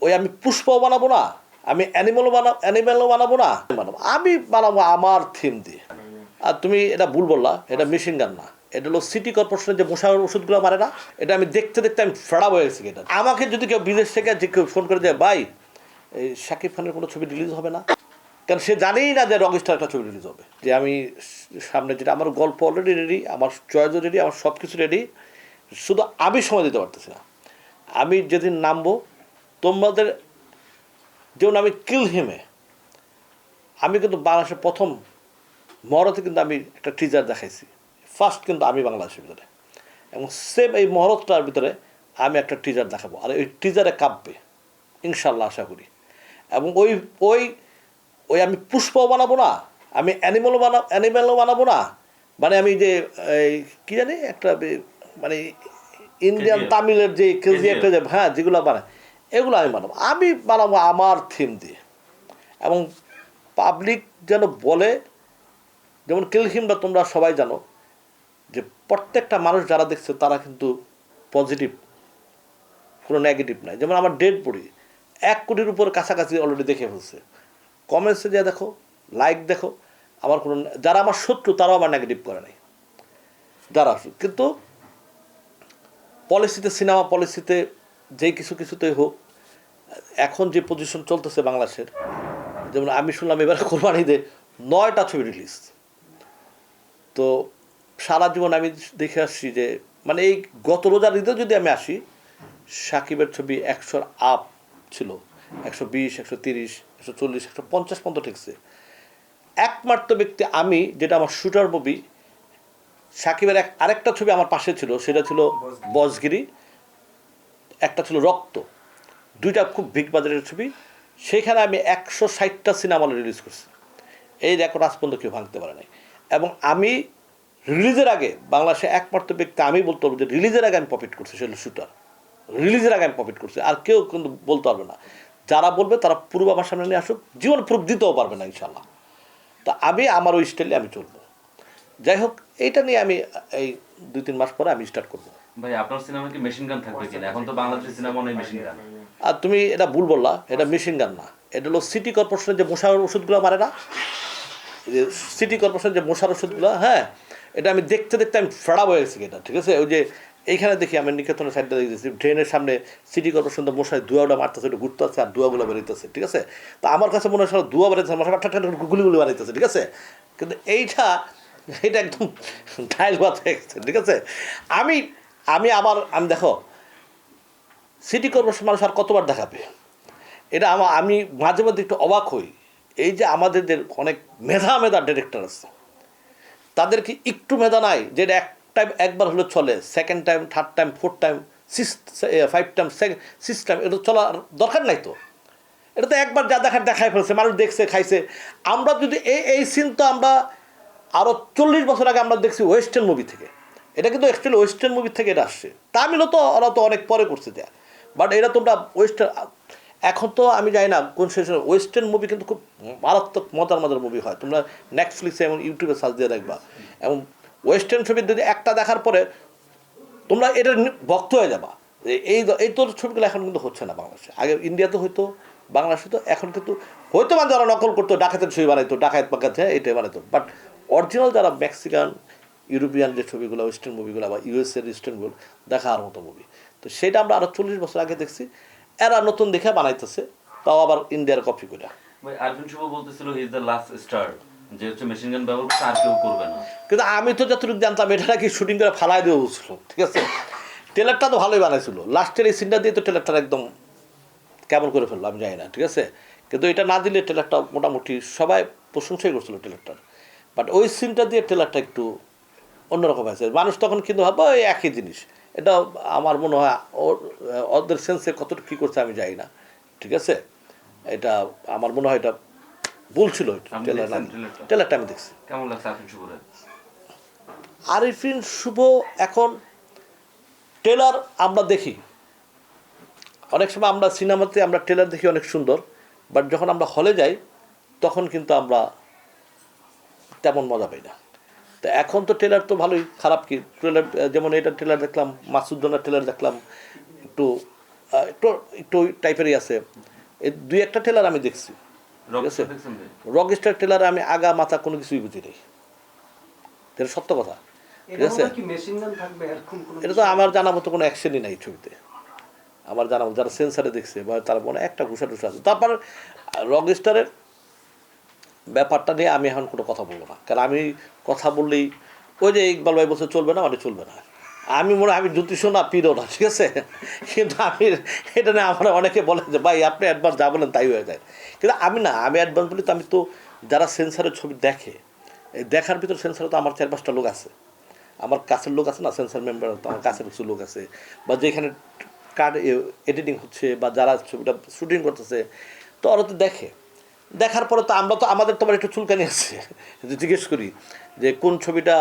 ওই আমি পুষ্পও বানাবো না, আমি অ্যানিমেলও বানাবো না, আমি বানাবো আমার থিম দিয়ে। আর তুমি এটা ভুল বললা, এটা মেশিন গান না, এটা হলো সিটি কর্পোরেশনের যে মশার ওষুধগুলো মারে না, এটা আমি দেখতে দেখতে আমি ফেড়া হয়ে গেছি। এটা আমাকে যদি কেউ বিদেশ থেকে যে কেউ ফোন করে দেয়, ভাই এই শাকিব খানের কোনো ছবি রিলিজ হবে না, কারণ সে জানেই না যে রকস্টার একটা ছবি রিলিজ হবে। যে আমি সামনে যেটা আমার গল্প অলরেডি রেডি, আমার চয়েসও রেডি, আমার সব কিছু রেডি, শুধু আমি সময় দিতে পারতেছি না। আমি যেদিন নামবো তোমাদের, যেমন আমি কিল হিমে আমি কিন্তু বাংলাদেশের প্রথম মহরতে কিন্তু আমি একটা টিজার দেখাইছি, ফার্স্ট কিন্তু আমি বাংলাদেশের ভিতরে, এবং সেম এই মহরতটার ভিতরে আমি একটা টিজার দেখাবো, আর ওই টিজারে কাঁপবে ইনশাল্লাহ আশা করি। এবং ওই ওই ওই আমি পুষ্পও বানাবো না, আমি অ্যানিমেলও বানাবো না, মানে আমি যে এই কী জানি একটা মানে ইন্ডিয়ান তামিলের যে কেজিএফটা যে হ্যাঁ যেগুলো বানায় এগুলো আমি বানাবো, আমি বানাবো আমার থিম দিয়ে। এবং পাবলিক যেন বলে, যেমন কিলহিমটা তোমরা সবাই জানো যে প্রত্যেকটা মানুষ যারা দেখছে তারা কিন্তু পজিটিভ, কোনো নেগেটিভ নাই। যেমন আমার ডেড বডি 1 কোটির উপর কাছাকাছি অলরেডি দেখে ফেলছে, কমেন্টসে যা দেখো, লাইক দেখো, আমার কোনো, যারা আমার শত্রু তারাও আমার নেগেটিভ করে নাই যারা, কিন্তু পলিসিতে, সিনেমা পলিসিতে যেই কিছুতেই হোক, এখন যে পজিশন চলতেছে বাংলাদেশের, যেমন আমি শুনলাম এবার কোরবানিতে 9টা ছবি রিলিজ। তো সারা জীবন আমি দেখে আসছি যে মানে এই গত রোজার ঈদে যদি আমি আসি, সাকিবের ছবি 100-র আপ ছিল, 120, 130, 140, 150 পর্যন্ত ঠেকছে। একমাত্র ব্যক্তি আমি, যেটা আমার শুটার মুভি, সাকিবের আরেকটা ছবি আমার পাশে ছিল, সেটা ছিল বসগিরি, একটা ছিল রক্ত, 2টা খুব বিগ বাজারের ছবি, সেইখানে আমি 160টা সিনেমা রিলিজ করছি। এই রেকর্ড আজ পর্যন্ত কেউ ভাঙতে পারে নাই। এবং আমি রিলিজের আগে বাংলাদেশে একমাত্র ব্যক্তি আমি বলতে পারবো যে রিলিজের আগে আমি প্রফিট করছি, সেটা শুটার, রিলিজের আগে আমি প্রফিট করছি, আর কেউ কিন্তু বলতে পারবে না। যারা বলবে তারা প্রুফ আমার সামনে নিয়ে আসুক, জীবন প্রুফ দিতেও পারবে না ইনশাল্লাহ। তা আমি আমার ওই স্টাইলে আমি চলবো। যাই হোক, এইটা নিয়ে আমি এই 2-3 মাস পরে আমি স্টার্ট করবো। ভাই আপনার সিনেমা কি মেশিন গান থাকবে কিনা? এখন তো বাংলাদেশি সিনেমা নেই মেশিন গান। আর তুমি এটা ভুল বললা, এটা মেশিন গান না, এটা হলো সিটি কর্পোরেশনের যে মশার ওষুধগুলো মারে না, সিটি কর্পোরেশনের যে মশার ওষুধগুলো, হ্যাঁ, এটা আমি দেখতে দেখতে আমি ফেড়া হয়ে গেছি এটা, ঠিক আছে। ওই যে এইখানে দেখি আমি নিকেতনের সাইডটা দেখতেছি, ড্রেনের সামনে সিটি কর্পোরেশন তো মশায় ধোঁয়াটা মারতেছে, এটা ঘুরতে আসছে আর ধোঁয়াগুলো বেরোতেছে, ঠিক আছে। তো আমার কাছে মনে হয় ধোঁয়া বেরোতেছে, মশা গুলিগুলি বানাইতেছে, ঠিক আছে। কিন্তু এটা একদম ডাইল বাদ হয়ে গেছে, ঠিক আছে। আমি দেখো, সিটি কর্পোরেশন মানুষ আর কতবার দেখাবে, এটা আমি মাঝে মধ্যে একটু অবাক হই। এই যে আমাদের যে অনেক মেধা ডিরেক্টর আছে, তাদেরকে একটু মেধা নাই যেটা একবার হলে চলে, second time, third time, fourth time, 5 time, 6 time এটা চলার দরকার নাই তো। এটা তো একবার যা দেখায় ফেলছে, মানুষ দেখছে, খাইছে। আমরা যদি এই সিন তো আমরা আরও 40 বছর আগে আমরা দেখছি ওয়েস্টার্ন মুভি থেকে, এটা কিন্তু অ্যাকচুয়ালি ওয়েস্টার্ন মুভি থেকে এটা আসছে। তামিলও তো ওরা তো অনেক পরে করছে দেয়া, বাট এটা তোমরা ওয়েস্টার্ন, এখন তো আমি জানি না কোন শেষে ওয়েস্টার্ন মুভি কিন্তু খুব মারাত্মক মজার মুভি হয়। তোমরা নেটফ্লিক্সে এবং ইউটিউবে সার্চ দিয়ে দেখবা, এবং ওয়েস্টার্ন ছবি যদি একটা দেখার পরে তোমরা এটা ভক্ত হয়ে যাবা। এই তোর ছবিগুলো এখন কিন্তু হচ্ছে না বাংলাদেশে। আগে ইন্ডিয়াতে হয়তো, বাংলাদেশে তো, এখন কিন্তু হয়তো মানে যারা নকল করতো, ডাকাতের ছবি বানাইতো, ডাকাত এটাই বানাইতো, বাট অরিজিনাল যারা মেক্সিকান, ইউরোপিয়ান যে ছবিগুলো, ওয়েস্টার্ন মুভিগুলো বা ইউএসএর ইস্টার্নগুলো দেখার মতো মুভি, তো সেটা আমরা আরও 40 বছর আগে দেখছি। এরা নতুন দেখে বানাইতেছে, তাও আবার ইন্ডিয়ার কপি করে। ভাই আরফিন শুভ বলতেছিল he is the last star, যে হচ্ছে মেশিন গান ব্যবহার করতে আর কেউ করবে না। কিন্তু আমি তো যতটুকু জানতাম এটা নাকি শুটিং করে ফালাই দিয়ে বলছিল, ঠিক আছে। ট্রেলারটা তো ভালোই বানাইছিল, লাস্টের এই সিনটা দিয়ে তো ট্রেলারটা একদম কেমন করে ফেললো আমি জানি না, ঠিক আছে। কিন্তু এটা না দিলে ট্রেলারটা মোটামুটি সবাই প্রশংসাই করছিল ট্রেলারটার, বাট ওই সিনটা দিয়ে ট্রেলারটা একটু অন্যরকম হয়েছে। মানুষ তখন কিন্তু ভাবো ওই একই জিনিস। এটা আমার মনে হয় ওদের সেন্সে কতটুকু কী করছে আমি জানি না, ঠিক আছে। এটা আমার মনে হয় এটা ভুল ছিল। ট্রেলারটা আমি দেখছি। কেমন লাগছে আরফিন শুভ? আরফিন শুভ এখন ট্রেলার আমরা দেখি অনেক সময়, আমরা সিনেমাতে আমরা ট্রেলার দেখি অনেক সুন্দর, বাট যখন আমরা হলে যাই তখন কিন্তু আমরা তেমন মজা পাই না। তো এখন তো ট্রেলার তো ভালোই, খারাপ কি ট্রেলার, যেমন এটা ট্রেলার দেখলাম, মাসুদ্দোনার ট্রেলার দেখলাম, একটু একটু একটু ওই টাইপেরই আছে। এই 2-1টা ট্রেলার আমি দেখছি, ঠিক আছে। রকস্টার ট্রেলারে আমি আগা মাথা কোনো কিছুই বুঝি নেই, এটা সত্য কথা, ঠিক আছে। এটা তো আমার জানা মতো কোনো অ্যাকশনই নাই ছবিতে, আমার জানা মতো যারা সেন্সারে দেখছে বা তার মনে একটা ঘুষা টুসা আছে। তারপর রকস্টারের ব্যাপারটা নিয়ে আমি এখন কোনো কথা বলবো না, কারণ আমি কথা বললেই ওই যে ইকবাল ভাই বলছে চলবে না, মানে চলবে না। আমি মনে হয় আমি জ্যোতিষও না পীরও না, ঠিক আছে, কিন্তু আমি এটা নিয়ে আমার অনেকে বলেন যে ভাই আপনি অ্যাডভান্স যা বলেন তাই হয়ে যায়, কিন্তু আমি না, আমি অ্যাডভান্স বলি তো আমি তো যারা সেন্সারের ছবি দেখে, এই দেখার ভিতর সেন্সারে তো আমার 4-5টা লোক আছে, আমার কাছের লোক আছে না, সেন্সার মেম্বার, তো আমার কাছের কিছু লোক আছে, বা যেখানে কার্ড এডিটিং হচ্ছে বা যারা ছবিটা শুটিং করতেছে, তো ওরা তো দেখে। দেখার পরে তো আমরা তো আমাদের তোমার একটু চুলকানি আছে, যে জিজ্ঞেস করি যে কোন ছবিটা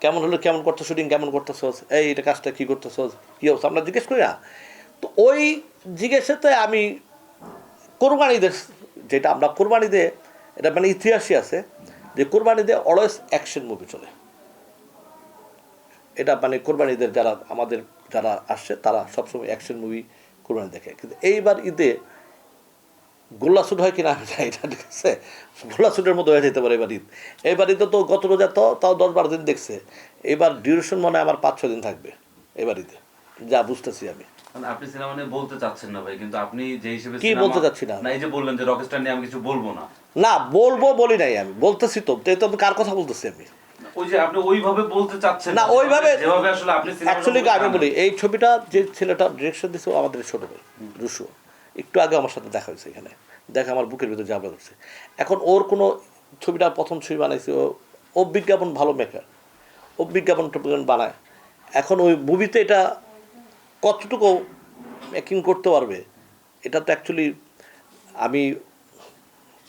কেমন হলো, কেমন করতে শুটিং, কেমন করতেছস, এই এটা কাজটা কী করতেছস, কী অবস্থা, আমরা জিজ্ঞেস করি না। তো ওই জিজ্ঞেসেতে আমি কোরবানি দে, যেটা আমরা কোরবানি দে, এটা মানে ইতিহাসই আছে যে কোরবানি দে অলওয়েজ অ্যাকশন মুভি চলে। এটা মানে কোরবানিদের যারা আমাদের যারা আসছে তারা সবসময় অ্যাকশন মুভি কোরবানি দেখে, কিন্তু এইবার ঈদে গোল্লা শুট হয় কিনা আমি জানি না, ঠিক আছে, গোল্লা শুটের মতো হয়ে যেতে পারে এবার ঈদ। এবার ঈদে তো গত রোজা তো তাও 10-12 দিন দেখছে, এবার ডিউরেশন মনে হয় আমার 5-6 দিন থাকবে এবার ঈদে, যা বুঝতেছি আমি। আপনি সিনেমা নিয়ে বলতে চাচ্ছেন না ভাই, কিন্তু আপনি যে হিসেবে কি বলতে চাচ্ছি না, এই যে বললেন যে রকস্টার নিয়ে আমি কিছু বলবো না, না বলবো বলি নাই, আমি বলতেছি তো, তো আমি কার কথা বলতেছি আমি, ওই যে আপনি ওইভাবে বলতে চাচ্ছেন না ওইভাবে যেভাবে আসলে আপনি অ্যাকচুয়ালি আমি বলি এই ছবিটা যে ছেলেটা ডিরেকশন দিয়েছে ও আমাদের ছোটো ভাই রুশো, একটু আগে আমার সাথে দেখা হয়েছে এখানে, দেখা আমার বুকের ভিতরে জাবড়া করছে। এখন ওর কোনো ছবিটা প্রথম ছবি বানাইছে ও বিজ্ঞাপন ভালো মেকার, ও বিজ্ঞাপন বানায়। এখন ওই মুভিতে এটা কতটুকু মেকিং করতে পারবে এটা তো অ্যাকচুয়ালি আমি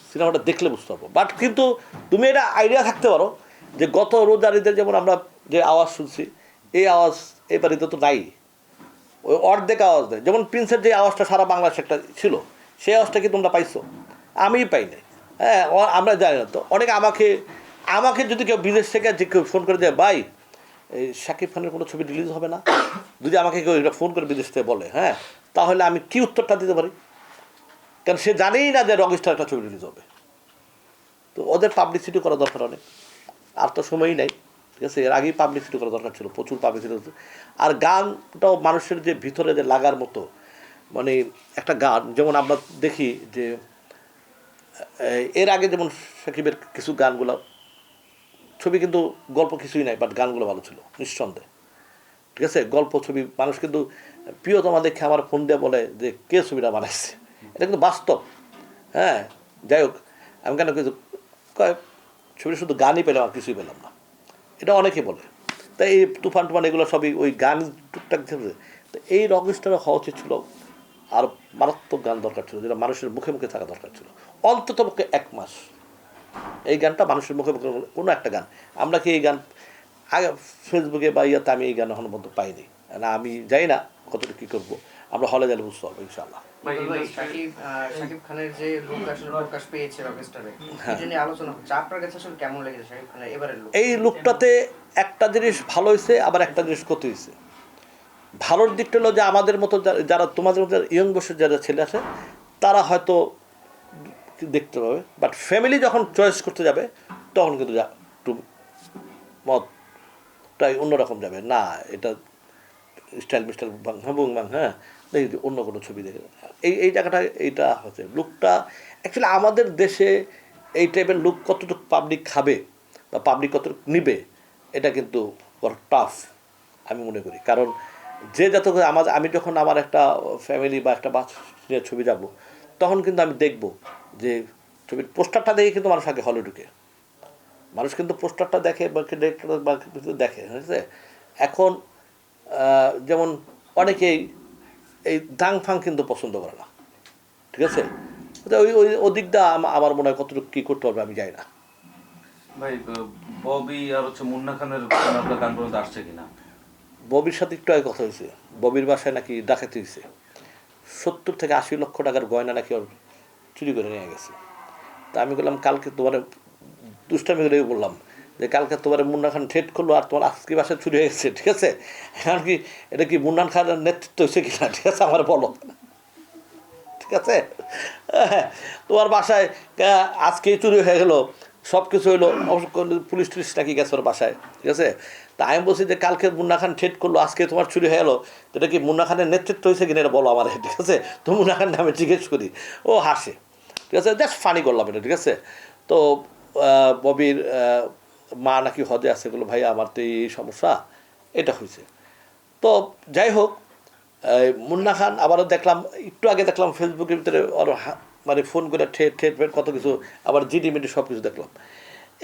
সিনেমাটা দেখলে বুঝতে পারবো। বাট কিন্তু তুমি এটা আইডিয়া থাকতে পারো যে গত রোজার ঈদের যেমন আমরা যে আওয়াজ শুনছি, এই আওয়াজ এই বাড়িতে তো নাই, ওই অর্ধেক আওয়াজ দেয়। যেমন প্রিন্সের যে আওয়াজটা সারা বাংলাদেশে একটা ছিল, সেই আওয়াজটা কি তোমরা পাইছো? আমিই পাই নাই। হ্যাঁ, আমরা জানি না তো। অনেকে আমাকে আমাকে যদি কেউ বিদেশ থেকে যে কেউ ফোন করে দেয় ভাই এই শাকিব খানের কোনো ছবি রিলিজ হবে না, যদি আমাকে কেউ এটা ফোন করে বিদেশ থেকে বলে, হ্যাঁ, তাহলে আমি কী উত্তরটা দিতে পারি? কারণ সে জানেই না যে রকস্টার একটা ছবি রিলিজ হবে। তো ওদের পাবলিসিটি করা দরকার অনেক, আর তো সময়ই নাই, ঠিক আছে। এর আগেই পাবলিসিটি করা দরকার ছিল, প্রচুর পাবলিসিটি হচ্ছে। আর গানটাও মানুষের যে ভিতরে যে লাগার মতো, মানে একটা গান যেমন আমরা দেখি যে এর আগে যেমন সাকিবের কিছু গানগুলো, ছবি কিন্তু গল্প কিছুই নাই, বাট গানগুলো ভালো ছিল নিঃসন্দেহে, ঠিক আছে। গল্প ছবি মানুষ কিন্তু প্রিয়তমা দেখে আমার ফোন দিয়ে বলে যে কে ছবিটা বানাইছে, এটা কিন্তু বাস্তব। হ্যাঁ, যাই হোক, আমি কেন কিছু ছবিটা শুধু গানই পেলাম আর কিছুই পেলাম না, এটা অনেকে বলে। তাই এই তুফান টুফান এগুলো সবই ওই গান টুকটাক। তো এই রকস্টারও হওয়া উচিত ছিল, আর মারাত্মক গান দরকার ছিল, যেটা মানুষের মুখে মুখে থাকা দরকার ছিল অন্তত পক্ষে 1 মাস। এই গানটা মানুষের মুখে মুখে কোনো একটা গান, আমরা কি এই গান আগে ফেসবুকে বা ইয়াতে আমি এই গান এখনো পর্যন্ত পাইনি না। আমি যাই না কতটুকু কী করবো, আমরা হলে গেলে বুঝতে পারবো ইনশাআল্লাহ। শাকিব খানের যে লুক আসলে প্রকাশ পেয়েছে রকস্টারে, এটা নিয়ে আলোচনা হচ্ছে, আপনার কাছে আসলে কেমন লেগেছে শাকিব খানের এবারের লুক? এই লুকটাতে একটা জিনিস ভালো হয়েছে, আবার একটা জিনিস ক্ষতি হয়েছে। ভালোর দিকটা হলো যে আমাদের মতো যারা তোমাদের মতো ইয়ং বয়সের যারা ছেলে আছে তারা হয়তো দেখতে পাবে, বাট ফ্যামিলি যখন চয়েস করতে যাবে তখন কিন্তু একটু মতটাই অন্যরকম যাবে না, এটা স্টাইল মিস্টাইল বাং হ্যাঁ, দেখি অন্য কোনো ছবি দেখে এই জায়গাটা এইটা হচ্ছে লুকটা। অ্যাকচুয়ালি আমাদের দেশে এই টাইপের লুক কতটুকু পাবলিক খাবে বা পাবলিক কতটুকু নিবে, এটা কিন্তু বড় টাফ আমি মনে করি। কারণ যে যত আমি যখন আমার একটা ফ্যামিলি বা একটা বাচ্চা নিয়ে ছবি যাব, তখন কিন্তু আমি দেখব যে ছবির পোস্টারটা দেখে কিন্তু মানুষ আগে হলে ঢুকে, মানুষ কিন্তু পোস্টারটা দেখে বা দেখে, হয়েছে। এখন যেমন অনেকেই এই দাং ফাং কিন্তু পছন্দ করে না, ঠিক আছে। ওই ওই ওদিকটা আমার মনে হয় কতটুকু কী করতে হবে আমি জানি না। ভাই ববি আর হচ্ছে মুন্না খানের আপনার গান পর্যন্ত আসছে কিনা? ববির সাথে একটু আগে কথা হয়েছে, ববির বাসায় নাকি ডাকাতি হয়েছে, 70 থেকে 80 লক্ষ টাকার গয়না নাকি ওর চুরি করে নিয়ে গেছে। তা আমি বললাম কালকে তোমার দুষ্টামি করে বললাম যে কালকে তোমার মুন্না খান ঠেট করলো আর তোমার আজকে বাসায় চুরি হয়ে গেছে, ঠিক আছে। এখন কি এটা কি মুন্না খানের নেতৃত্ব হয়েছে কিনা, ঠিক আছে, আমার বলো। ঠিক আছে? তোমার বাসায় আজকে চুরি হয়ে গেলো, সব কিছু হইলো, অবশ্য পুলিশ টুলিশ নাকি গেছে ওর বাসায়, ঠিক আছে? তা আমি বলছি যে কালকে মুন্না খান ঠেট করলো, আজকে তোমার চুরি হয়ে গেলো, তো এটা কি মুন্না খানের নেতৃত্ব হয়েছে কিনা এটা বলো আমার, ঠিক আছে? তো মুন্না খান আমি জিজ্ঞেস করি, ও হাসে, ঠিক আছে, জাস্ট ফানি করলাম এটা, ঠিক আছে? তো ববির মা নাকি হদে আছে, এগুলো ভাই আমার তো এই সমস্যা, এটা হয়েছে। তো যাই হোক, মুন্না খান আবারও দেখলাম, একটু আগে দেখলাম ফেসবুকের ভিতরে ওর মানে ফোন করে ঠেট কত কিছু, আবার জিডি মিডি সব কিছু দেখলাম।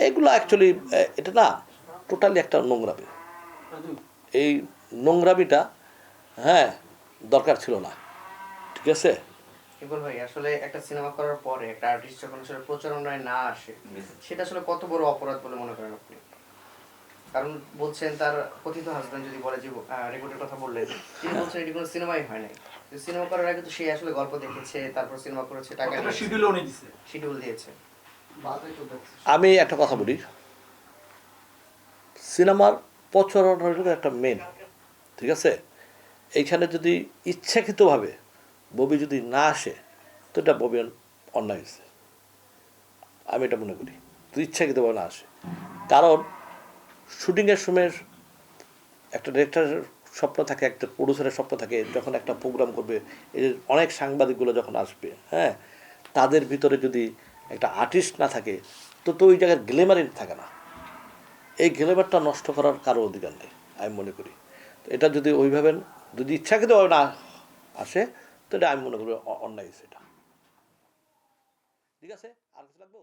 এগুলো অ্যাকচুয়ালি এটা না টোটালি একটা নোংরামি। এই নোংরামিটা হ্যাঁ দরকার ছিল না, ঠিক আছে? ইকবাল ভাই, আসলে একটা সিনেমা করার পরে একটা আর্টিস্ট যখন আসলে প্রচারণায় না আসে, সেটা আসলে কত বড় অপরাধ বলে মনে করেন আপনি? কারণ বলছেন তার কথিত হাজবেন্ড যদি বলে যে রেকর্ডের কথা বললেন, তিনি বলছেন এটি কোনো সিনেমাই হয় নাই। সিনেমা করার আগে তো সে আসলে গল্প দেখেছে, তারপর সিনেমা করেছে, টাকা শিডিউল দিয়েছে। আমি একটা কথা বলি, সিনেমার প্রচারণা হলো একটা মেন, ঠিক আছে? এইখানে যদি ইচ্ছাকৃতভাবে ববি যদি না আসে, তো এটা ববি অন্যায় হয়েছে, আমি এটা মনে করি। তো ইচ্ছাকৃতভাবে না আসে, কারণ শুটিংয়ের সময় একটা ডিরেক্টরের স্বপ্ন থাকে, একটা প্রডিউসারের স্বপ্ন থাকে, যখন একটা প্রোগ্রাম করবে, এই যে অনেক সাংবাদিকগুলো যখন আসবে, হ্যাঁ, তাদের ভিতরে যদি একটা আর্টিস্ট না থাকে, তো ওই জায়গায় গ্ল্যামারিং থাকে না। এই গ্ল্যামারটা নষ্ট করার কারো অধিকার নেই আমি মনে করি। তো এটা যদি ওইভাবে যদি ইচ্ছাকৃতভাবে না আসে, তো এটা আমি মনে করি অন্যায় সেটা, ঠিক আছে? আর কিছু লাগবে?